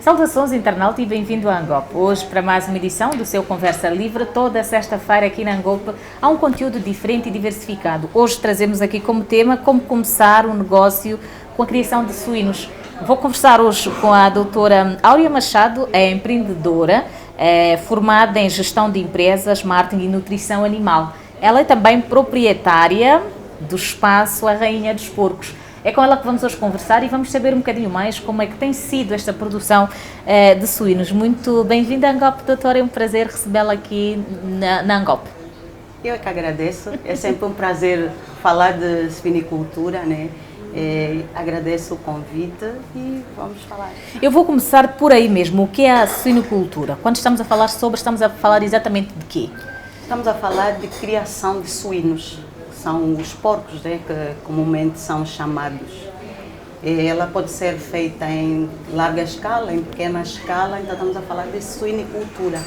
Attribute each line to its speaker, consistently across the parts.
Speaker 1: Saudações internauta e bem-vindo a Angope. Hoje para mais uma edição do seu Conversa Livre. Toda sexta-feira aqui na Angope há um conteúdo diferente e diversificado. Hoje trazemos aqui como tema como começar um negócio com a criação de suínos. Vou conversar hoje com a doutora Áurea Machado, é empreendedora, formada em gestão de empresas, marketing e nutrição animal. Ela é também proprietária do espaço A Rainha dos Porcos. É com ela que vamos hoje conversar e vamos saber um bocadinho mais como é que tem sido esta produção de suínos. Muito bem-vinda à Angope, doutora, é um prazer recebê-la aqui na Angope.
Speaker 2: Eu é que agradeço, é sempre um prazer falar de suinicultura, né? Agradeço o convite e vamos falar.
Speaker 1: Eu vou começar por aí mesmo, o que é a suinicultura? Quando estamos a falar sobre, estamos a falar exatamente de quê?
Speaker 2: Estamos a falar de criação de suínos. São os porcos, né, que comumente são chamados. Ela pode ser feita em larga escala, em pequena escala, então estamos a falar de suinicultura.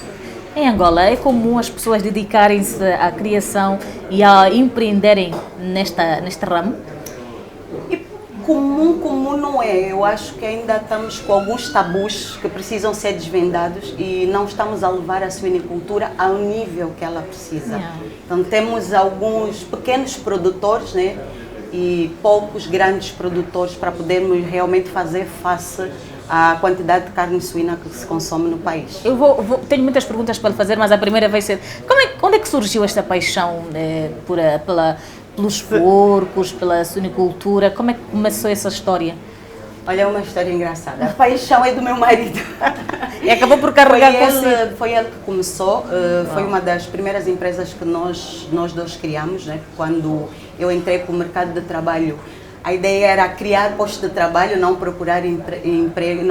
Speaker 1: Em Angola é comum as pessoas dedicarem-se à criação e a empreenderem neste ramo?
Speaker 2: E comum não é. Eu acho que ainda estamos com alguns tabus que precisam ser desvendados e não estamos a levar a suinicultura ao nível que ela precisa. Então temos alguns pequenos produtores, né, e poucos grandes produtores para podermos realmente fazer face à quantidade de carne suína que se consome no país.
Speaker 1: Tenho muitas perguntas para lhe fazer, mas a primeira vai ser, onde é que surgiu esta paixão pelos porcos, pela suinicultura? Como é que começou essa história?
Speaker 2: Olha, é uma história engraçada. A paixão é do meu marido.
Speaker 1: E acabou por carregar consigo.
Speaker 2: Foi ele que começou. Foi uma das primeiras empresas que nós dois criamos, né? Quando eu entrei para o mercado de trabalho, a ideia era criar postos de trabalho, não procurar emprego.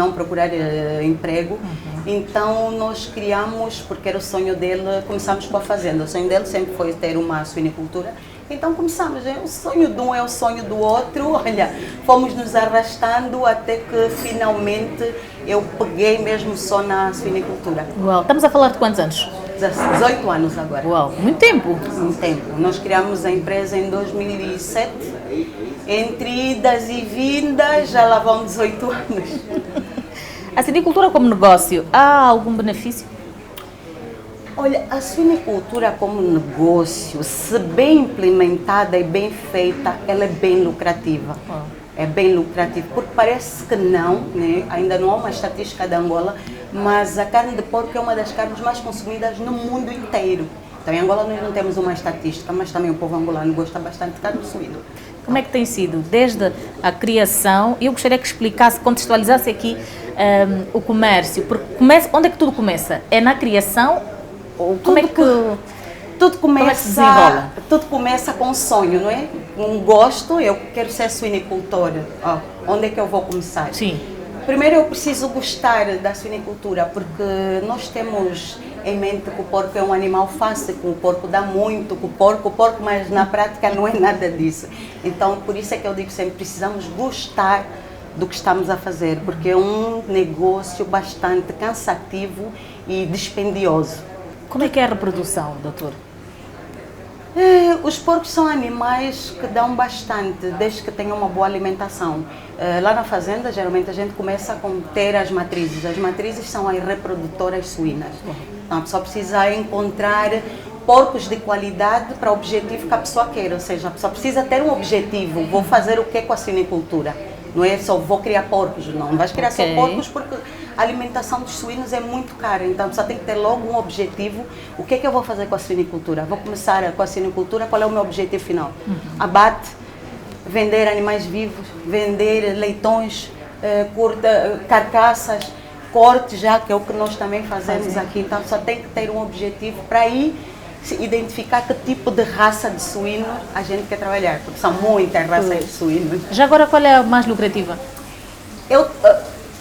Speaker 2: Então nós criamos, porque era o sonho dele, começamos com a fazenda. O sonho dele sempre foi ter uma suinicultura. Então começamos, o sonho de um é o sonho do outro, olha, fomos nos arrastando até que finalmente eu peguei mesmo só na suinicultura.
Speaker 1: Uau, estamos a falar de quantos anos?
Speaker 2: 18 anos agora.
Speaker 1: Uau, muito tempo!
Speaker 2: Muito tempo. Nós criamos a empresa em 2007, entre idas e vindas já lá vão 18 anos.
Speaker 1: A suinicultura como negócio, há algum benefício?
Speaker 2: Olha, a suinicultura como negócio, se bem implementada e bem feita, ela é bem lucrativa. É bem lucrativa, porque parece que não, né? Ainda não há uma estatística de Angola, mas a carne de porco é uma das carnes mais consumidas no mundo inteiro. Então em Angola nós não temos uma estatística, mas também o povo angolano gosta bastante de carne suína.
Speaker 1: Como é que tem sido desde a criação? Eu gostaria que explicasse, contextualizasse aqui o comércio, porque onde é que tudo começa? É na criação? Ou como é que
Speaker 2: tudo começa,
Speaker 1: se desenrola?
Speaker 2: Tudo começa com um sonho, não é? Um gosto, eu quero ser suinicultora. Onde é que eu vou começar?
Speaker 1: Sim.
Speaker 2: Primeiro eu preciso gostar da suinicultura, porque nós temos em mente que o porco é um animal fácil, que o porco dá muito, que o porco, mas na prática não é nada disso. Então, por isso é que eu digo sempre, precisamos gostar do que estamos a fazer, porque é um negócio bastante cansativo e dispendioso.
Speaker 1: Como é que é a reprodução, doutor?
Speaker 2: Os porcos são animais que dão bastante, desde que tenham uma boa alimentação. Lá na fazenda, geralmente a gente começa a ter as matrizes. As matrizes são as reprodutoras suínas. Então a pessoa precisa encontrar porcos de qualidade para o objetivo que a pessoa quer. Ou seja, a pessoa precisa ter um objetivo. Vou fazer o que com a suinicultura? Não é só vou criar porcos, não vais criar só porcos porque a alimentação dos suínos é muito cara, então você tem que ter logo um objetivo. O que é que eu vou fazer com a suinicultura? Vou começar com a suinicultura, qual é o meu objetivo final? Abate, vender animais vivos, vender leitões, carcaças, corte já, que é o que nós também fazemos aqui, então só tem que ter um objetivo para aí identificar que tipo de raça de suíno a gente quer trabalhar, porque são muitas raças de suínos.
Speaker 1: Já agora, qual é a mais lucrativa?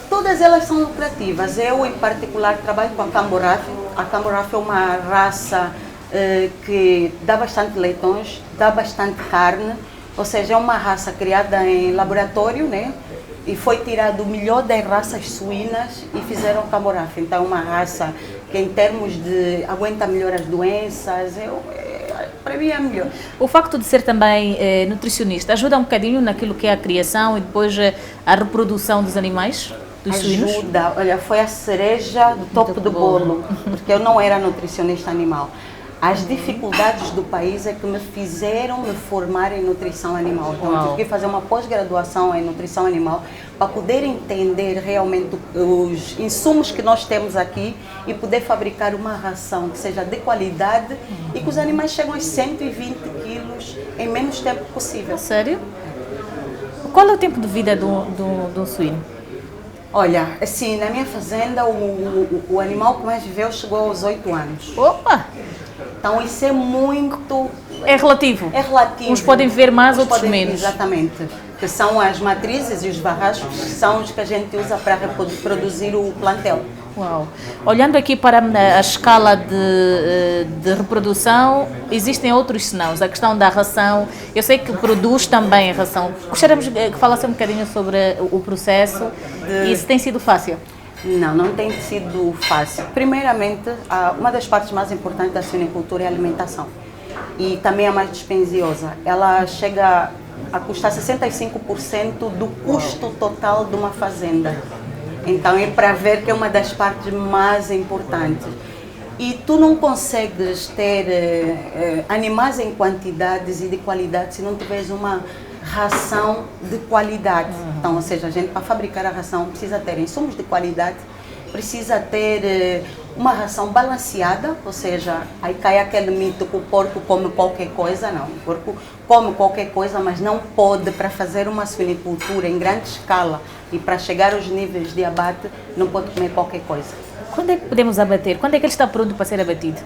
Speaker 2: Todas elas são lucrativas. Eu, em particular, trabalho com a Camboraf. A Camboraf é uma raça que dá bastante leitões, dá bastante carne, ou seja, é uma raça criada em laboratório, né? E foi tirado o melhor das raças suínas e fizeram a Camboraf. Então, é uma raça que, em termos de aguenta melhor as doenças, para mim é melhor.
Speaker 1: O facto de ser também nutricionista ajuda um bocadinho naquilo que é a criação e depois a reprodução dos animais? dos suínos?
Speaker 2: Ajuda, olha, foi a cereja do topo do bolo, porque eu não era nutricionista animal. As dificuldades do país é que me fizeram me formar em nutrição animal. Então, eu tive que fazer uma pós-graduação em nutrição animal para poder entender realmente os insumos que nós temos aqui e poder fabricar uma ração que seja de qualidade e que os animais chegam a 120 quilos em menos tempo possível.
Speaker 1: Sério? Qual é o tempo de vida do suíno?
Speaker 2: Olha, assim, na minha fazenda, o animal que mais viveu chegou aos 8 anos.
Speaker 1: Opa!
Speaker 2: Então, isso é muito...
Speaker 1: É relativo?
Speaker 2: É relativo.
Speaker 1: Uns podem viver mais, outros
Speaker 2: podem,
Speaker 1: menos.
Speaker 2: Exatamente. Que são as matrizes e os barrascos, que são os que a gente usa para reproduzir o plantel.
Speaker 1: Uau! Olhando aqui para a escala de reprodução, existem outros senãos. A questão da ração, eu sei que produz também a ração. Gostaríamos que falasse um bocadinho sobre o processo e se tem sido fácil.
Speaker 2: Não tem sido fácil. Primeiramente, uma das partes mais importantes da suinicultura é a alimentação. E também a mais dispendiosa. Ela chega a custar 65% do custo total de uma fazenda. Então é para ver que é uma das partes mais importantes. E tu não consegues ter animais em quantidades e de qualidade se não tiveres uma ração de qualidade. Então, ou seja, a gente para fabricar a ração precisa ter insumos de qualidade, precisa ter uma ração balanceada, ou seja, aí cai aquele mito que o porco come qualquer coisa. Não, o porco come qualquer coisa, mas não pode, para fazer uma suinicultura em grande escala e para chegar aos níveis de abate, não pode comer qualquer coisa.
Speaker 1: Quando é que podemos abater? Quando é que ele está pronto para ser abatido?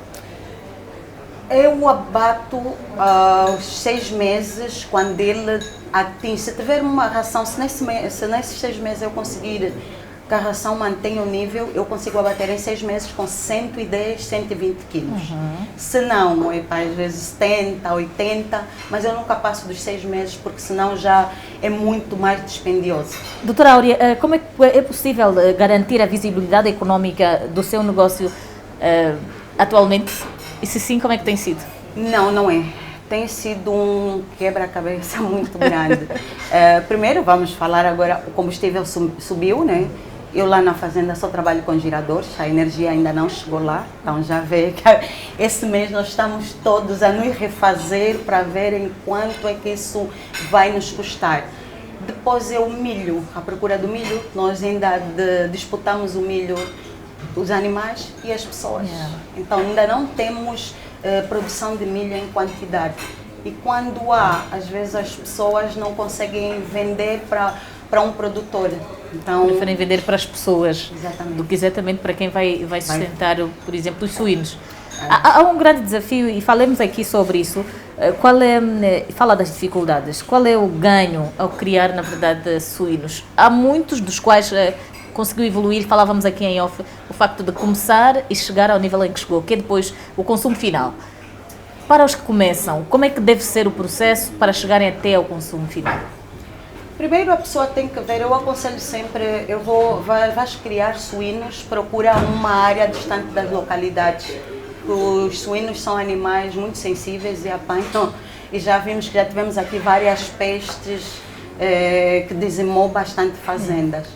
Speaker 2: Eu abato aos 6 meses, quando ele atinge. Se tiver uma ração, se nesses 6 meses eu conseguir que a ração mantenha o nível, eu consigo abater em 6 meses com 110, 120 quilos. Se não, às vezes 70, 80, mas eu nunca passo dos 6 meses, porque senão já é muito mais dispendioso.
Speaker 1: Doutora Áurea, como é possível garantir a visibilidade económica do seu negócio atualmente? E se sim, como é que tem sido?
Speaker 2: Não é. Tem sido um quebra-cabeça muito grande. Primeiro, vamos falar agora, o combustível subiu, né? Eu lá na fazenda só trabalho com giradores, a energia ainda não chegou lá, então já vê que esse mês nós estamos todos a nos refazer para ver em quanto é que isso vai nos custar. Depois é o milho, a procura do milho, nós ainda disputamos o milho, os animais e as pessoas. Então ainda não temos produção de milho em quantidade. E quando há, às vezes as pessoas não conseguem vender para um produtor. Então,
Speaker 1: preferem vender para as pessoas.
Speaker 2: Exatamente.
Speaker 1: Do que exatamente para quem vai sustentar, por exemplo, os suínos. Há um grande desafio e falemos aqui sobre isso. Fala das dificuldades. Qual é o ganho ao criar, na verdade, suínos? Há muitos dos quais conseguiu evoluir, falávamos aqui em off, o facto de começar e chegar ao nível em que chegou, que é depois o consumo final. Para os que começam, como é que deve ser o processo para chegarem até ao consumo final?
Speaker 2: Primeiro a pessoa tem que ver, eu aconselho sempre, vais criar suínos, procura uma área distante das localidades. Os suínos são animais muito sensíveis e apanham, e já vimos que já tivemos aqui várias pestes que dizimou bastante fazendas.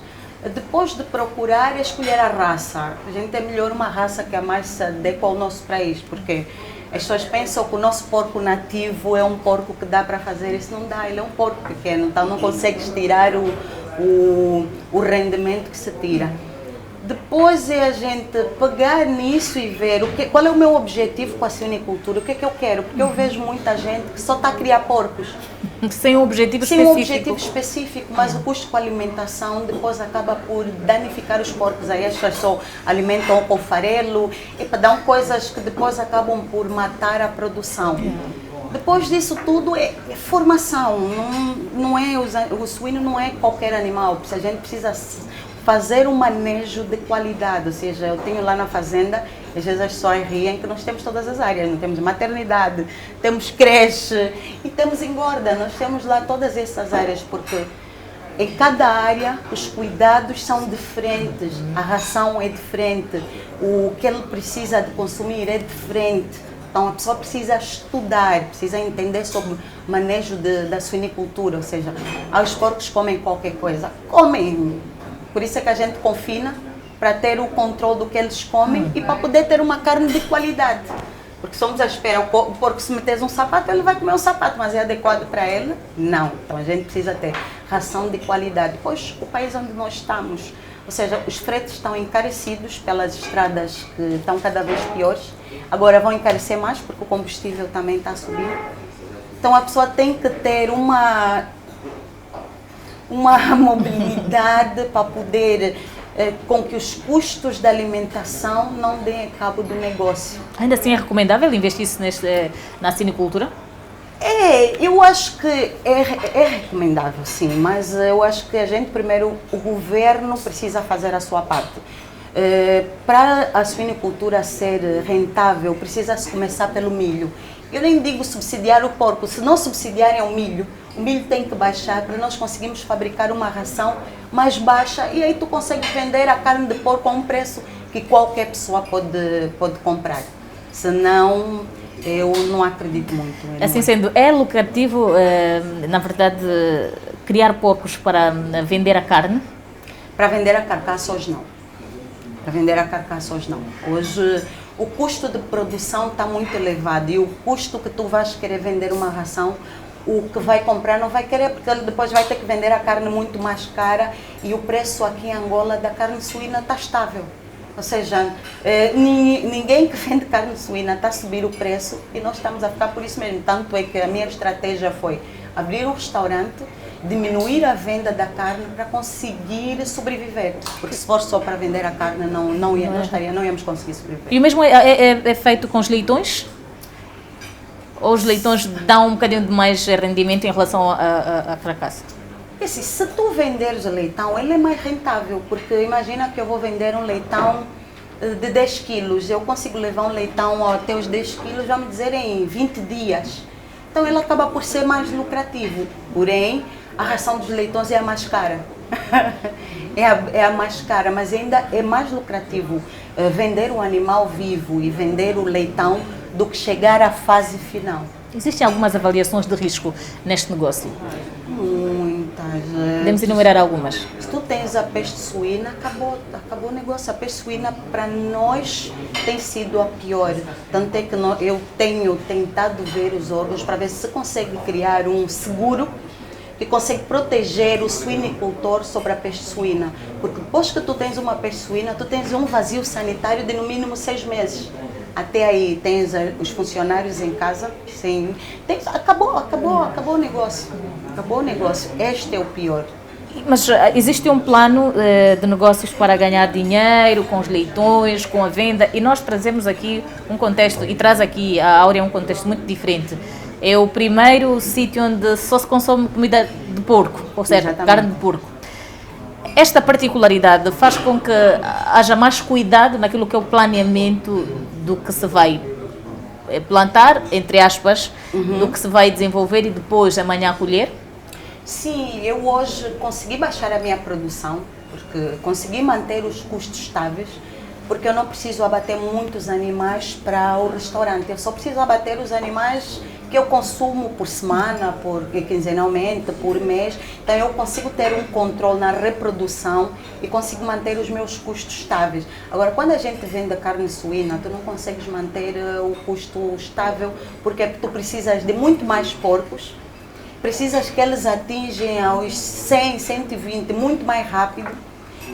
Speaker 2: Depois de procurar, escolher a raça. A gente é melhor uma raça que mais se adequa ao nosso país, porque as pessoas pensam que o nosso porco nativo é um porco que dá para fazer isso. Não dá, ele é um porco pequeno, então não consegues tirar o rendimento que se tira. Depois é a gente pegar nisso e ver qual é o meu objetivo com a suinicultura, o que é que eu quero, porque eu vejo muita gente que só está a criar porcos.
Speaker 1: Sem um objetivo
Speaker 2: Sem
Speaker 1: específico.
Speaker 2: um objetivo específico, mas o custo com a alimentação depois acaba por danificar os porcos. Aí as pessoas só alimentam com farelo e dão coisas que depois acabam por matar a produção. Depois disso tudo é formação, não é, o suíno não é qualquer animal, a gente precisa fazer um manejo de qualidade, ou seja, eu tenho lá na fazenda, às vezes as pessoas riem que nós temos todas as áreas, nós temos maternidade, temos creche e temos engorda, nós temos lá todas essas áreas, porque em cada área os cuidados são diferentes, a ração é diferente, o que ele precisa de consumir é diferente. Então a pessoa precisa estudar, precisa entender sobre o manejo da suinicultura, ou seja, os porcos comem qualquer coisa, comem. Por isso é que a gente confina, para ter o controle do que eles comem e para poder ter uma carne de qualidade. Porque somos à espera, o porco se meter um sapato, ele vai comer um sapato, mas é adequado para ele? Não. Então a gente precisa ter ração de qualidade. Pois o país onde nós estamos, ou seja, os fretes estão encarecidos pelas estradas que estão cada vez piores. Agora vão encarecer mais porque o combustível também está a subir. Então a pessoa tem que ter uma mobilidade para poder com que os custos da alimentação não deem cabo do negócio.
Speaker 1: Ainda assim é recomendável investir-se na cinicultura?
Speaker 2: Eu acho que é recomendável, sim, mas eu acho que a gente, primeiro, o governo precisa fazer a sua parte. Para a suinicultura ser rentável, precisa-se começar pelo milho. Eu nem digo subsidiar o porco, se não subsidiarem o milho tem que baixar para nós conseguirmos fabricar uma ração mais baixa e aí tu consegues vender a carne de porco a um preço que qualquer pessoa pode comprar. Senão, eu não acredito muito.
Speaker 1: Assim sendo, é lucrativo, na verdade, criar porcos para vender a carne?
Speaker 2: Para vender a carcaça hoje não. Para vender a carcaça hoje não. Hoje o custo de produção está muito elevado e o custo que tu vais querer vender uma ração, o que vai comprar não vai querer, porque ele depois vai ter que vender a carne muito mais cara e o preço aqui em Angola da carne suína está estável. Ou seja, ninguém que vende carne suína está a subir o preço e nós estamos a ficar por isso mesmo. Tanto é que a minha estratégia foi abrir um restaurante, diminuir a venda da carne para conseguir sobreviver. Porque se for só para vender a carne, não íamos conseguir sobreviver.
Speaker 1: E o mesmo é feito com os leitões? Ou os leitões dão um bocadinho de mais rendimento em relação à carcaça?
Speaker 2: Assim, se tu venderes o leitão, ele é mais rentável, porque imagina que eu vou vender um leitão de 10 quilos, eu consigo levar um leitão até os 10 quilos, vamos dizer, em 20 dias. Então ele acaba por ser mais lucrativo, porém a ração dos leitões é a mais cara. é a mais cara, mas ainda é mais lucrativo vender o animal vivo e vender o leitão do que chegar à fase final.
Speaker 1: Existem algumas avaliações de risco neste negócio?
Speaker 2: Muitas.
Speaker 1: Podemos enumerar algumas.
Speaker 2: Se tu tens a peste suína, acabou o negócio. A peste suína para nós tem sido a pior. Tanto é que eu tenho tentado ver os órgãos para ver se consegue criar um seguro que consegue proteger o suinicultor sobre a peste suína. Porque depois que tu tens uma peste suína, tu tens um vazio sanitário de no mínimo 6 meses. Até aí tens os funcionários em casa, sim. Acabou o negócio. Acabou o negócio. Este é o pior.
Speaker 1: Mas existe um plano de negócios para ganhar dinheiro com os leitões, com a venda, e nós trazemos aqui um contexto, e traz aqui a Áurea um contexto muito diferente. É o primeiro sítio onde só se consome comida de porco, ou seja, carne de porco. Esta particularidade faz com que haja mais cuidado naquilo que é o planeamento do que se vai plantar, entre aspas, do que se vai desenvolver e depois amanhã colher?
Speaker 2: Sim, eu hoje consegui baixar a minha produção, porque consegui manter os custos estáveis, porque eu não preciso abater muitos animais para o restaurante, eu só preciso abater os animais que eu consumo por semana, quinzenalmente, por mês. Então eu consigo ter um controle na reprodução e consigo manter os meus custos estáveis. Agora, quando a gente vende carne suína, tu não consegues manter o custo estável, porque tu precisas de muito mais porcos, precisas que eles atingem aos 100, 120 muito mais rápido.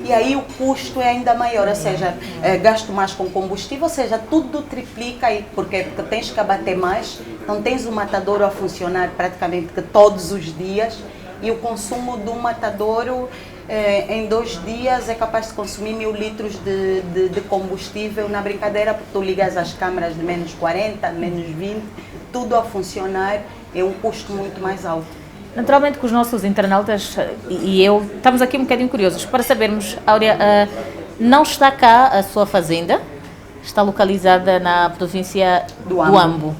Speaker 2: E aí o custo é ainda maior, ou seja, gasto mais com combustível, ou seja, tudo triplica aí, porque tens que abater mais, então tens o matadouro a funcionar praticamente que todos os dias e o consumo do matadouro em 2 dias é capaz de consumir 1000 litros de combustível na brincadeira, porque tu ligas as câmaras de menos 40, menos 20, tudo a funcionar, é um custo muito mais alto.
Speaker 1: Naturalmente que os nossos internautas e eu estamos aqui um bocadinho curiosos para sabermos, Áurea, não está cá a sua fazenda, está localizada na província do Ambo.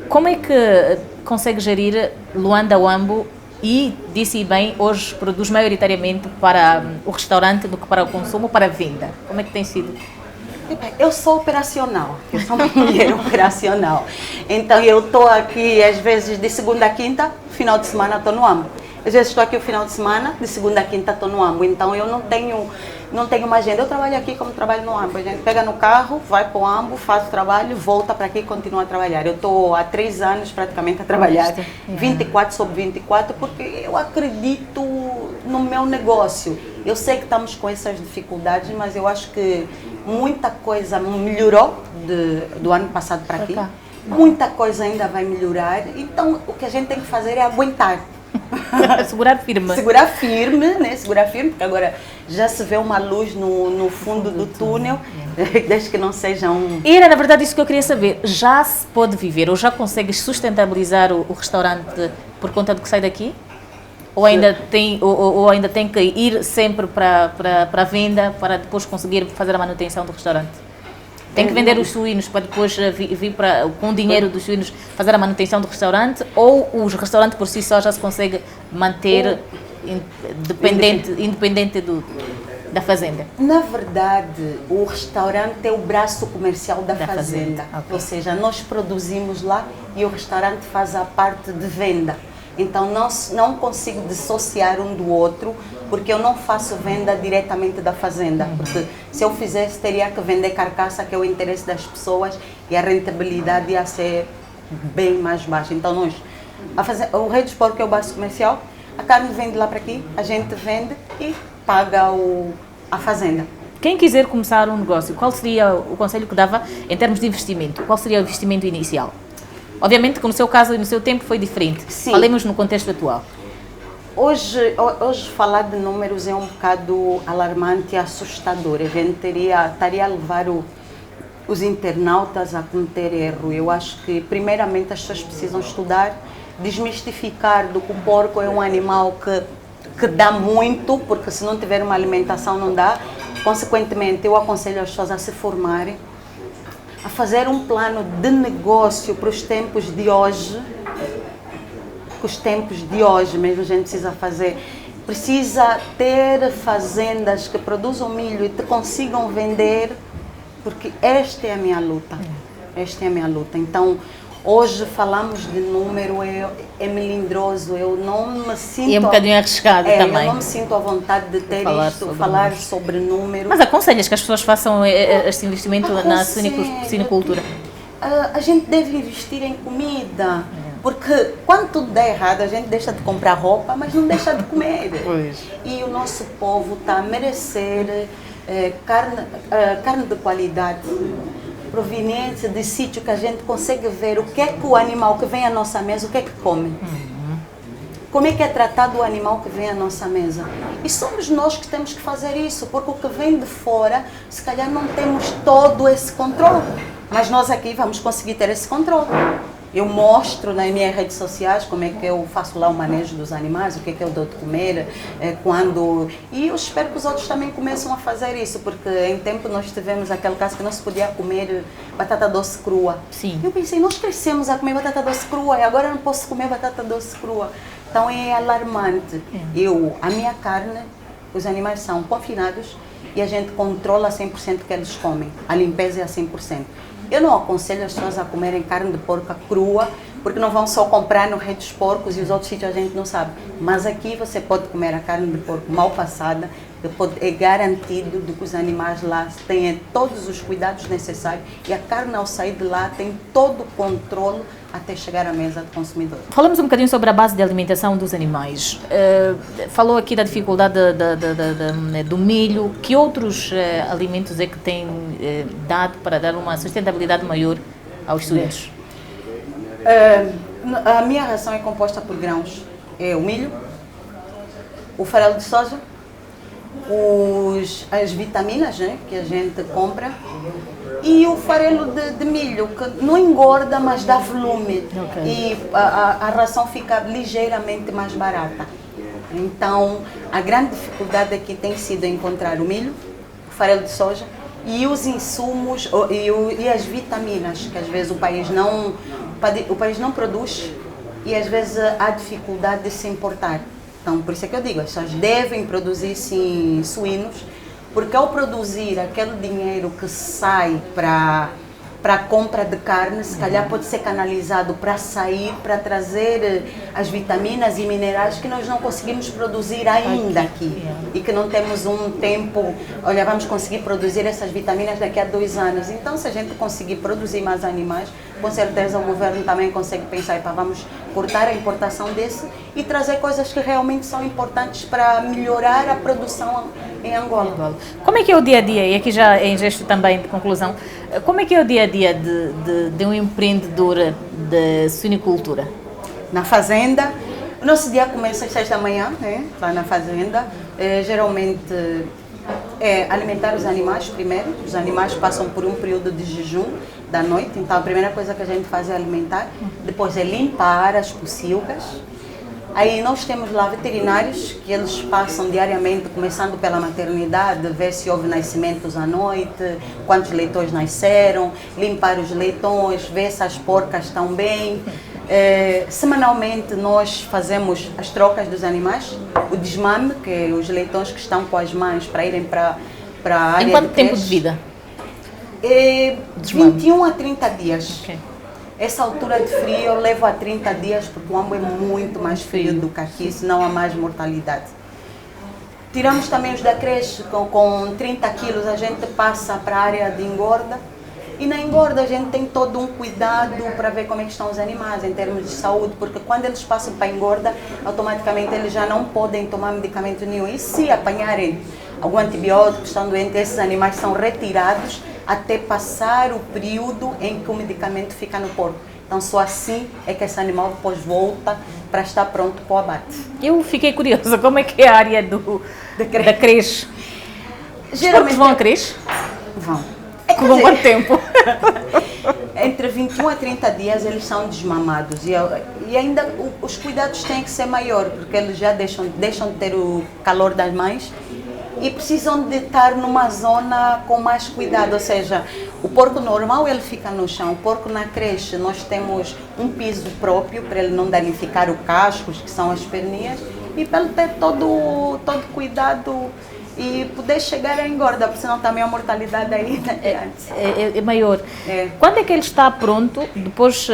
Speaker 1: Como é que consegue gerir Luanda-Ambo e, disse bem, hoje produz maioritariamente para o restaurante do que para o consumo, para a venda? Como é que tem sido?
Speaker 2: Eu sou operacional, eu sou uma mulher operacional, então eu estou aqui às vezes de segunda a quinta, final de semana estou no Ambo. Às vezes estou aqui o final de semana, de segunda a quinta estou no AMBO, então eu não tenho uma agenda. Eu trabalho aqui como trabalho no AMBO. A gente pega no carro, vai para o AMBO, faz o trabalho, volta para aqui e continua a trabalhar. Eu estou há 3 anos praticamente a trabalhar, 24 sobre 24, porque eu acredito no meu negócio. Eu sei que estamos com essas dificuldades, mas eu acho que muita coisa melhorou do ano passado para aqui. Muita coisa ainda vai melhorar, então o que a gente tem que fazer é aguentar.
Speaker 1: Segurar firme.
Speaker 2: Segurar firme, né? Segurar firme, porque agora já se vê uma luz no fundo do túnel, desde que não seja um...
Speaker 1: E era, na verdade, isso que eu queria saber. Já se pode viver ou já consegues sustentabilizar o restaurante por conta do que sai daqui? Ou ainda tem que ir sempre para a venda para depois conseguir fazer a manutenção do restaurante? Tem que vender os suínos para depois vir com o dinheiro dos suínos fazer a manutenção do restaurante, ou os restaurantes por si só já se consegue manter independente da fazenda?
Speaker 2: Na verdade, o restaurante é o braço comercial da fazenda.
Speaker 1: Okay.
Speaker 2: Ou seja, nós produzimos lá e o restaurante faz a parte de venda. Então não consigo dissociar um do outro, porque eu não faço venda diretamente da fazenda. Porque se eu fizesse, teria que vender carcaça, que é o interesse das pessoas, e a rentabilidade ia ser bem mais baixa. Então o Rei dos Porcos é o braço comercial, a carne vem de lá para aqui, a gente vende e paga a fazenda.
Speaker 1: Quem quiser começar um negócio, qual seria o conselho que dava em termos de investimento? Qual seria o investimento inicial? Obviamente que no seu caso e no seu tempo foi diferente.
Speaker 2: Sim.
Speaker 1: Falemos no contexto atual.
Speaker 2: Hoje falar de números é um bocado alarmante e assustador. A gente estaria a levar os internautas a cometer erro. Eu acho que, primeiramente, as pessoas precisam estudar, desmistificar do que o porco é um animal que dá muito, porque se não tiver uma alimentação não dá. Consequentemente, eu aconselho as pessoas a se formarem, a fazer um plano de negócio para os tempos de hoje. Os tempos de hoje mesmo a gente precisa fazer. Precisa ter fazendas que produzam milho e te consigam vender, porque esta é a minha luta. Esta é a minha luta. Então, hoje falamos de número, é melindroso, eu não me sinto...
Speaker 1: E é um bocadinho arriscado também.
Speaker 2: Eu não me sinto à vontade de ter falar sobre número.
Speaker 1: Mas aconselhas que as pessoas façam este investimento na suinicultura?
Speaker 2: A gente deve investir em comida, porque quando tudo der errado, a gente deixa de comprar roupa, mas não deixa de comer.
Speaker 1: Pois.
Speaker 2: E o nosso povo está a merecer carne de qualidade, proveniente de sítio que a gente consegue ver o que é que o animal que vem à nossa mesa, o que é que come. Como é que é tratado o animal que vem à nossa mesa? E somos nós que temos que fazer isso, porque o que vem de fora, se calhar não temos todo esse controle. Mas nós aqui vamos conseguir ter esse controle. Eu mostro nas minhas redes sociais como é que eu faço lá o manejo dos animais, o que é que eu dou de comer, quando... E eu espero que os outros também começam a fazer isso, porque em tempo nós tivemos aquele caso que não se podia comer batata doce crua.
Speaker 1: Sim.
Speaker 2: Eu pensei, nós crescemos a comer batata doce crua e agora eu não posso comer batata doce crua. Então é alarmante. A minha carne, os animais são confinados e a gente controla 100% o que eles comem. A limpeza é a 100%. Eu não aconselho as pessoas a comerem carne de porco crua, porque não vão só comprar no Rei dos Porcos e os outros sítios a gente não sabe. Mas aqui você pode comer a carne de porco mal passada, é garantido de que os animais lá têm todos os cuidados necessários e a carne ao sair de lá tem todo o controle até chegar à mesa do consumidor.
Speaker 1: Falamos um bocadinho sobre a base de alimentação dos animais. Falou aqui da dificuldade do milho. Que outros alimentos é que tem dado para dar uma sustentabilidade maior aos suínos?
Speaker 2: A minha ração é composta por grãos. É o milho, o farelo de soja, as vitaminas, né, que a gente compra, e o farelo de milho, que não engorda, mas dá volume.
Speaker 1: Okay.
Speaker 2: E a ração fica ligeiramente mais barata. Então, a grande dificuldade aqui tem sido encontrar o milho, o farelo de soja e os insumos e as vitaminas, que às vezes o país não produz e às vezes há dificuldade de se importar. Então, por isso é que eu digo, as pessoas devem produzir sim suínos, porque ao produzir aquele dinheiro que sai para para a compra de carne, se calhar pode ser canalizado para sair, para trazer as vitaminas e minerais que nós não conseguimos produzir ainda aqui. E que não temos um tempo, olha, vamos conseguir produzir essas vitaminas daqui a 2 anos. Então, se a gente conseguir produzir mais animais, com certeza o governo também consegue pensar, vamos cortar a importação desse e trazer coisas que realmente são importantes para melhorar a produção em Angola.
Speaker 1: Como é que é o dia a dia, e aqui já em gesto também de conclusão, como é que é o dia a dia de um empreendedor de suinicultura?
Speaker 2: Na fazenda, o nosso dia começa às 6 da manhã, né? Lá na fazenda. Geralmente é alimentar os animais primeiro. Os animais passam por um período de jejum da noite, então a primeira coisa que a gente faz é alimentar. Depois é limpar as pocilgas. Aí nós temos lá veterinários que eles passam diariamente, começando pela maternidade, ver se houve nascimentos à noite, quantos leitões nasceram, limpar os leitões, ver se as porcas estão bem. Semanalmente nós fazemos as trocas dos animais, o desmame, que é os leitões que estão com as mães para irem para a área de creche.
Speaker 1: Em quanto tempo de vida?
Speaker 2: 21 a 30 dias.
Speaker 1: Okay.
Speaker 2: Essa altura de frio eu levo a 30 dias porque o Ambo é muito mais frio do que aqui, senão há mais mortalidade. Tiramos também os da creche, com 30 quilos a gente passa para a área de engorda. E na engorda a gente tem todo um cuidado para ver como é que estão os animais em termos de saúde, porque quando eles passam para a engorda, automaticamente eles já não podem tomar medicamento nenhum. E se apanharem algum antibiótico, estão doentes, esses animais são retirados até passar o período em que o medicamento fica no porco. Então só assim é que esse animal depois volta para estar pronto para o abate.
Speaker 1: Eu fiquei curiosa, como é que é a área da creche? Geralmente vão à creche?
Speaker 2: Vão.
Speaker 1: Com quanto tempo?
Speaker 2: Entre 21 a 30 dias eles são desmamados e ainda os cuidados têm que ser maior, porque eles já deixam de ter o calor das mães e precisam de estar numa zona com mais cuidado, ou seja, o porco normal ele fica no chão, o porco na creche nós temos um piso próprio para ele não danificar o casco, que são as perninhas, e para ele ter todo cuidado e poder chegar à engorda, porque senão também a mortalidade aí
Speaker 1: é maior. Quando é que ele está pronto, depois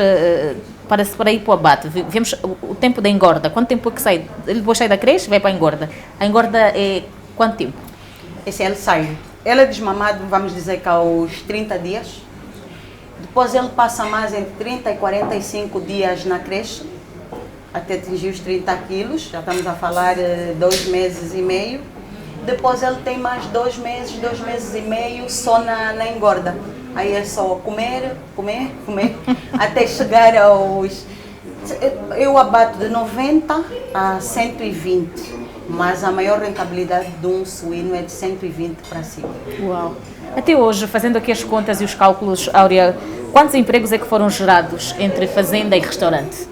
Speaker 1: para ir para o abate? Vemos o tempo da engorda, quanto tempo é que sai? Ele depois sai da creche e vai para a engorda. A engorda é quanto tempo?
Speaker 2: Esse ele sai. Ele é desmamado, vamos dizer que aos 30 dias. Depois ele passa mais entre 30 e 45 dias na creche, até atingir os 30 quilos. Já estamos a falar de 2 meses e meio. Depois ele tem mais 2 meses e meio só na engorda. Aí é só comer, até chegar aos... Eu abato de 90 a 120. Mas a maior rentabilidade de um suíno é de 120 para cima.
Speaker 1: Uau! Até hoje, fazendo aqui as contas e os cálculos, Áurea, quantos empregos é que foram gerados entre fazenda e restaurante?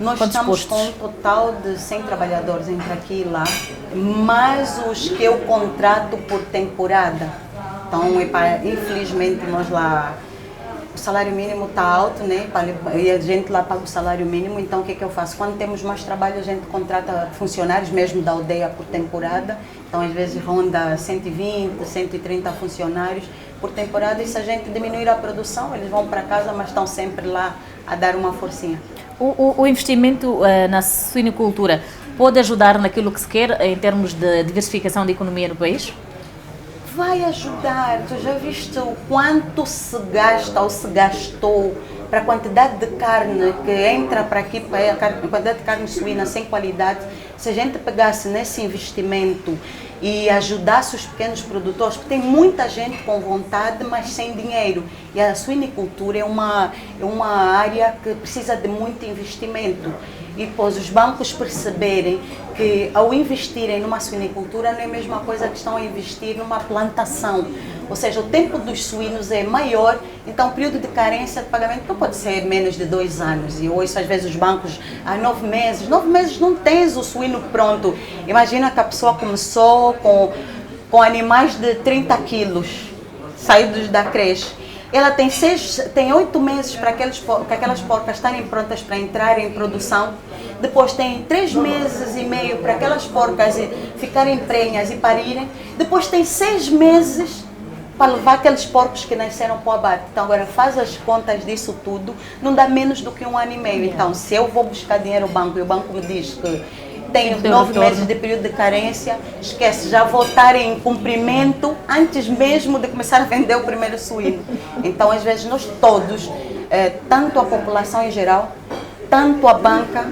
Speaker 2: Nós estamos com um total de 100 trabalhadores entre aqui e lá, mais os que eu contrato por temporada. Então, infelizmente, nós lá... O salário mínimo está alto, né? E a gente lá paga o salário mínimo, então o que eu faço? Quando temos mais trabalho, a gente contrata funcionários mesmo da aldeia por temporada. Então, às vezes, ronda 120, 130 funcionários por temporada. E se a gente diminuir a produção, eles vão para casa, mas estão sempre lá a dar uma forcinha.
Speaker 1: O investimento na suinicultura pode ajudar naquilo que se quer em termos de diversificação da economia no país?
Speaker 2: Vai ajudar. Tu já viste o quanto se gasta ou se gastou para a quantidade de carne que entra para aqui, para a quantidade de carne suína sem qualidade? Se a gente pegasse nesse investimento e ajudasse os pequenos produtores, porque tem muita gente com vontade, mas sem dinheiro. E a suinicultura é uma área que precisa de muito investimento. E depois os bancos perceberem que ao investirem numa suinicultura não é a mesma coisa que estão a investir numa plantação. Ou seja, o tempo dos suínos é maior, então o período de carência de pagamento não pode ser menos de 2 anos. E ouço às vezes os bancos, 9 meses. 9 meses não tens o suíno pronto. Imagina que a pessoa começou com animais de 30 quilos, saídos da creche. Ela tem 8 meses para aquelas porcas estarem prontas para entrar em produção. Depois tem 3 meses e meio para aquelas porcas ficarem prenhas e parirem. Depois tem 6 meses para levar aqueles porcos que nasceram para o abate. Então agora faz as contas disso tudo, não dá menos do que 1 ano e meio. Então se eu vou buscar dinheiro ao banco e o banco me diz que tenho 9 meses de período de carência, esquece, já vou estar em cumprimento antes mesmo de começar a vender o primeiro suíno. Então às vezes nós todos, tanto a população em geral, tanto a banca,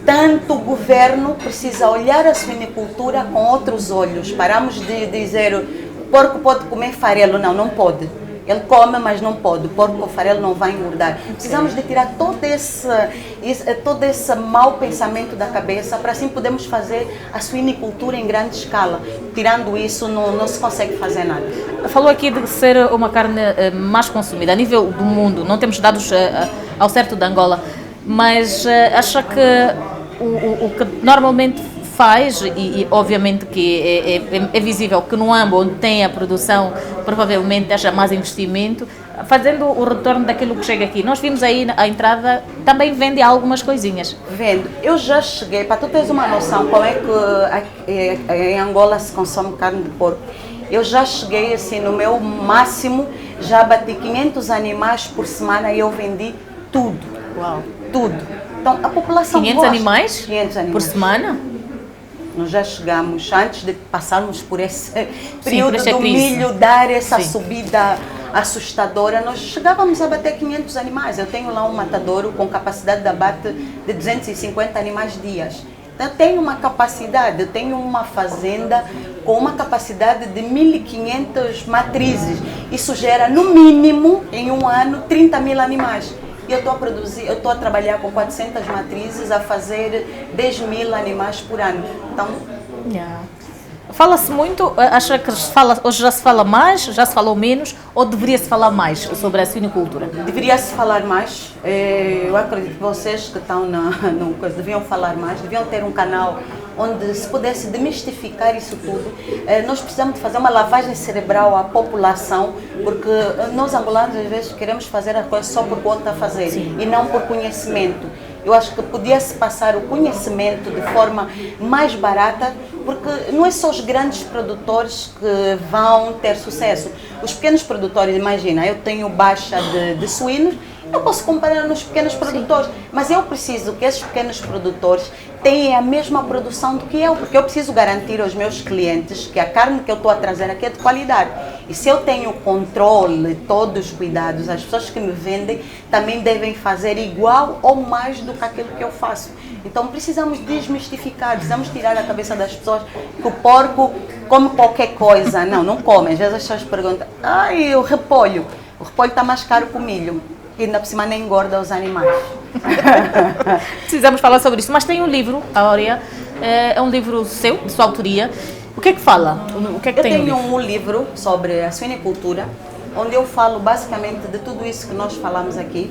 Speaker 2: tanto o governo precisa olhar a suinicultura com outros olhos. Paramos de dizer o porco pode comer farelo. Não, não pode. Ele come, mas não pode. O porco com farelo não vai engordar. Precisamos de tirar todo esse mau pensamento da cabeça para assim podermos fazer a suinicultura em grande escala. Tirando isso, não se consegue fazer nada.
Speaker 1: Falou aqui de ser uma carne mais consumida a nível do mundo. Não temos dados ao certo de Angola. Mas acha que o que normalmente faz, e obviamente que é visível que no âmbito onde tem a produção, provavelmente haja mais investimento, fazendo o retorno daquilo que chega aqui. Nós vimos aí a entrada, também vende algumas coisinhas.
Speaker 2: Vendo. Eu já cheguei, para tu teres uma noção como é que em Angola se consome carne de porco. Eu já cheguei assim, no meu máximo, já bati 500 animais por semana e eu vendi tudo.
Speaker 1: Uau!
Speaker 2: Tudo. Então, a população
Speaker 1: 500
Speaker 2: gosta.
Speaker 1: animais?
Speaker 2: 500 animais.
Speaker 1: Por semana?
Speaker 2: Nós já chegamos, antes de passarmos por esse período
Speaker 1: por essa
Speaker 2: do
Speaker 1: crise.
Speaker 2: milho, dar essa
Speaker 1: Sim.
Speaker 2: subida assustadora, nós chegávamos a bater 500 animais. Eu tenho lá um matadouro com capacidade de abate de 250 animais dias. Então, eu tenho uma capacidade, eu tenho uma fazenda com uma capacidade de 1.500 matrizes. Isso gera, no mínimo, em um ano, 30 mil animais. E eu estou a trabalhar com 400 matrizes a fazer 10 mil animais por ano. Então,
Speaker 1: fala-se muito, acha que hoje já se fala mais, já se falou menos, ou deveria-se falar mais sobre a suinicultura?
Speaker 2: Deveria-se falar mais. Eu acredito que vocês que estão no coisa deviam falar mais, deviam ter um canal onde se pudesse demistificar isso tudo. Nós precisamos de fazer uma lavagem cerebral à população, porque nós angolanos às vezes queremos fazer a coisa só por conta de fazer. Sim. E não por conhecimento. Eu acho que podia-se passar o conhecimento de forma mais barata, porque não é só os grandes produtores que vão ter sucesso. Os pequenos produtores, imagina, eu tenho baixa de suínos, eu posso comparar nos pequenos produtores, sim, mas eu preciso que esses pequenos produtores tenham a mesma produção do que eu, porque eu preciso garantir aos meus clientes que a carne que eu estou a trazer aqui é de qualidade. E se eu tenho controle, todos os cuidados, as pessoas que me vendem também devem fazer igual ou mais do que aquilo que eu faço. Então precisamos desmistificar, precisamos tirar da cabeça das pessoas que o porco come qualquer coisa. Não, não come. Às vezes as pessoas perguntam, o repolho está mais caro que o milho. E ainda por cima nem engorda os animais.
Speaker 1: Precisamos falar sobre isso. Mas tem um livro, Áurea, é um livro seu, de sua autoria. O que é que fala? O que é que tem?
Speaker 2: Eu tenho um livro sobre a suinicultura, onde eu falo basicamente de tudo isso que nós falamos aqui.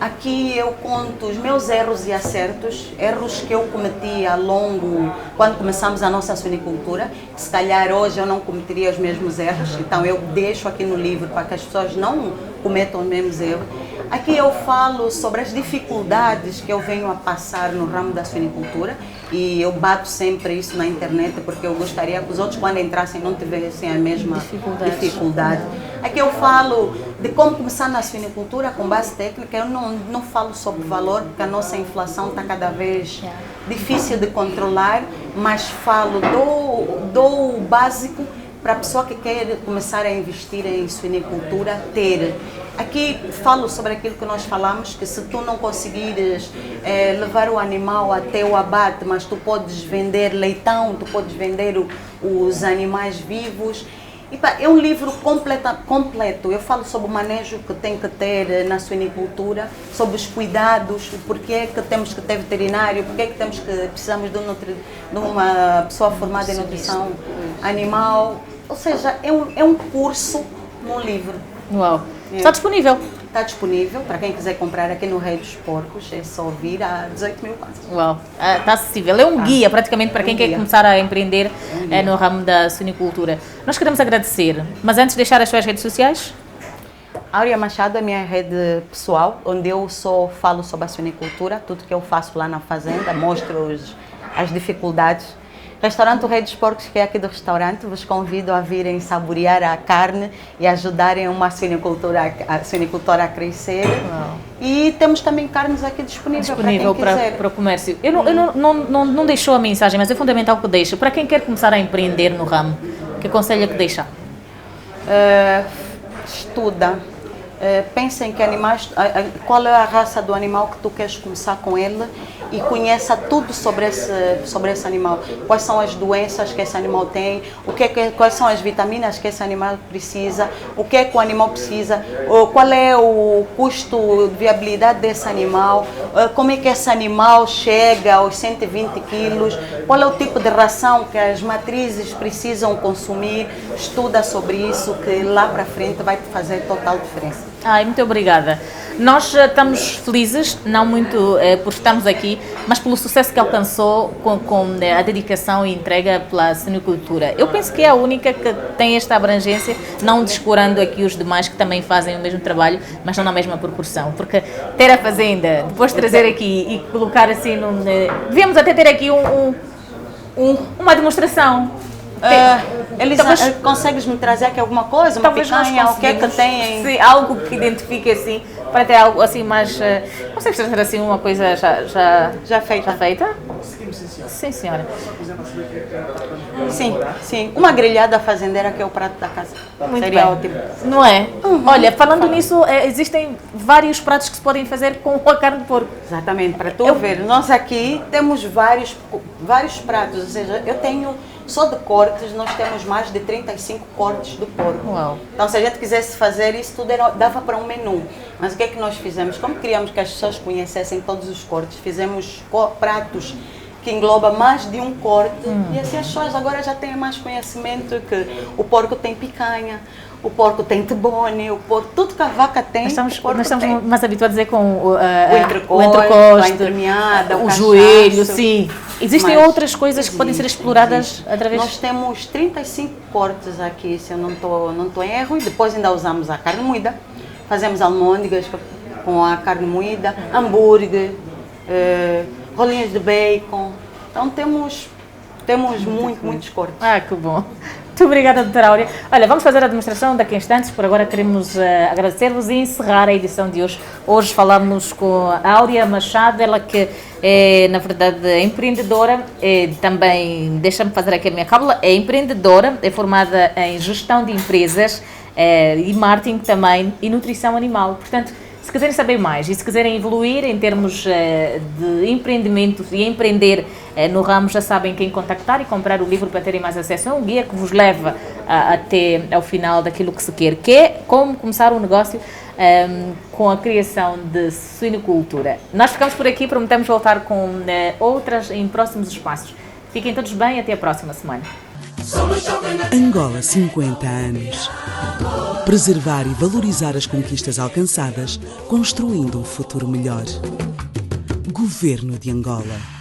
Speaker 2: Aqui eu conto os meus erros e acertos, erros que eu cometi ao longo, quando começamos a nossa suinicultura. Se calhar hoje eu não cometeria os mesmos erros, então eu deixo aqui no livro para que as pessoas não cometam os mesmos erros. Aqui eu falo sobre as dificuldades que eu venho a passar no ramo da suinicultura e eu bato sempre isso na internet porque eu gostaria que os outros, quando entrassem, não tivessem a mesma dificuldade. Aqui eu falo de como começar na suinicultura com base técnica. Eu não falo sobre valor porque a nossa inflação está cada vez difícil de controlar, mas falo do básico para a pessoa que quer começar a investir em suinicultura ter. Aqui falo sobre aquilo que nós falamos, que se tu não conseguires levar o animal até o abate, mas tu podes vender leitão, tu podes vender os animais vivos. E, é um livro completo. Eu falo sobre o manejo que tem que ter na suinicultura, sobre os cuidados, o porquê que temos que ter veterinário, porquê que precisamos de uma pessoa formada em nutrição animal. Ou seja, é um curso num livro.
Speaker 1: Uau! Está disponível?
Speaker 2: Está disponível para quem quiser comprar aqui no Rei dos Porcos, é só vir a 18 mil passos.
Speaker 1: Uau! Está acessível. É um guia praticamente para quem quer começar a empreender no ramo da suinicultura. Nós queremos agradecer, mas antes de deixar as suas redes sociais?
Speaker 2: Áurea Machado é a minha rede pessoal, onde eu só falo sobre a suinicultura, tudo que eu faço lá na fazenda, mostro as dificuldades. Restaurante O Rei dos Porcos, que é aqui do restaurante, vos convido a virem saborear a carne e ajudarem uma suinicultura a crescer.
Speaker 1: Uau.
Speaker 2: E temos também carnes aqui disponível para quem quiser.
Speaker 1: Para o comércio. Eu não deixou a mensagem, mas é fundamental que deixe. Para quem quer começar a empreender no ramo, que aconselho que deixa?
Speaker 2: Estuda. Pensa em que animais, qual é a raça do animal que tu queres começar com ele e conheça tudo sobre esse animal. Quais são as doenças que esse animal tem, quais são as vitaminas que esse animal precisa, o que é que o animal precisa, qual é o custo de viabilidade desse animal, como é que esse animal chega aos 120 quilos, qual é o tipo de ração que as matrizes precisam consumir. Estuda sobre isso, que lá para frente vai te fazer total diferença.
Speaker 1: Muito obrigada. Nós estamos felizes, não muito por estarmos aqui, mas pelo sucesso que alcançou com a dedicação e entrega pela suinicultura. Eu penso que é a única que tem esta abrangência, não descurando aqui os demais que também fazem o mesmo trabalho, mas não na mesma proporção. Porque ter a fazenda, depois trazer aqui e colocar assim, devíamos até ter aqui uma demonstração.
Speaker 2: Consegues me trazer aqui alguma coisa? Uma picanha? O que é que tem?
Speaker 1: Sim, algo que identifique assim, para ter algo assim mais... Consegues trazer assim uma coisa já feita? Já feita? Sim, senhora.
Speaker 2: Sim. Uma grelhada fazendeira, que é o prato da casa.
Speaker 1: Muito
Speaker 2: Seria
Speaker 1: bem.
Speaker 2: ótimo.
Speaker 1: Não é? Olha, falando nisso, existem vários pratos que se podem fazer com a carne de porco.
Speaker 2: Exatamente, para tu ver. Nós aqui temos vários pratos, ou seja, eu tenho... Só de cortes, nós temos mais de 35 cortes do porco.
Speaker 1: Uau.
Speaker 2: Então, se a gente quisesse fazer isso, tudo dava para um menu. Mas o que é que nós fizemos? Como queríamos que as pessoas conhecessem todos os cortes, fizemos pratos que engloba mais de um corte. E assim as pessoas agora já têm mais conhecimento que o porco tem picanha, o porco tem tibone, o porco, tudo que a vaca tem,
Speaker 1: nós estamos mais habituados a dizer com o
Speaker 2: entrecosto, a entremeada,
Speaker 1: o joelho, sim. Existem outras coisas que podem ser exploradas através...
Speaker 2: Nós temos 35 cortes aqui, se eu não estou em erro, e depois ainda usamos a carne moída. Fazemos almôndegas com a carne moída, hambúrguer, rolinhos de bacon. Então temos muitos cortes.
Speaker 1: Que bom. Muito obrigada, doutora Áurea. Olha, vamos fazer a demonstração daqui a instantes. Por agora queremos agradecer-vos e encerrar a edição de hoje. Hoje falamos com a Áurea Machado, ela que é, na verdade, empreendedora. Também, deixa-me fazer aqui a minha cábula, é empreendedora, é formada em gestão de empresas e marketing também e nutrição animal. Portanto, se quiserem saber mais e se quiserem evoluir em termos de empreendimentos e empreender no ramo, já sabem quem contactar e comprar o livro para terem mais acesso. É um guia que vos leva até ao final daquilo que se quer, que é como começar um negócio com a criação de suinicultura. Nós ficamos por aqui, prometemos voltar com outras em próximos espaços. Fiquem todos bem, até a próxima semana.
Speaker 3: Angola 50 anos. Preservar e valorizar as conquistas alcançadas, construindo um futuro melhor. Governo de Angola.